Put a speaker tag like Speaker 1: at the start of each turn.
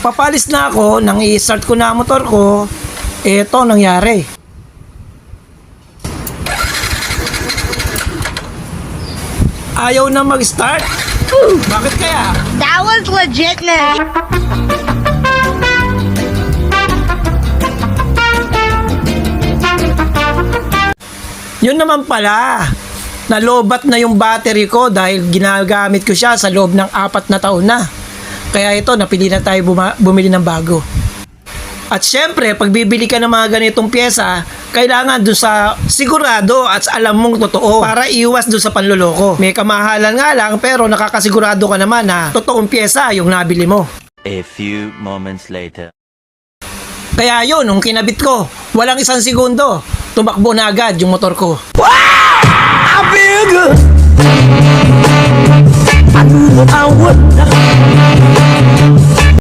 Speaker 1: Papalis na ako, nang i-start ko na ang motor ko, eto nangyari. Ayaw na mag-start? Bakit kaya?
Speaker 2: That was legit, man.
Speaker 1: Yun naman pala, nalobat na yung battery ko dahil ginagamit ko siya sa loob ng 4 na taon na. Kaya ito, napili na tayo bumili ng bago. At syempre, pag bibili ka ng mga ganitong pyesa, kailangan dun sa sigurado at alam mong totoo para iwas dun sa panloloko. May kamahalan nga lang pero nakakasigurado ka naman na totoong pyesa yung nabili mo.
Speaker 3: A few moments later.
Speaker 1: Kaya yun, nung kinabit ko, walang 1 segundo, tumakbo na agad yung motor ko. Wow! I feel good. I knew that I would.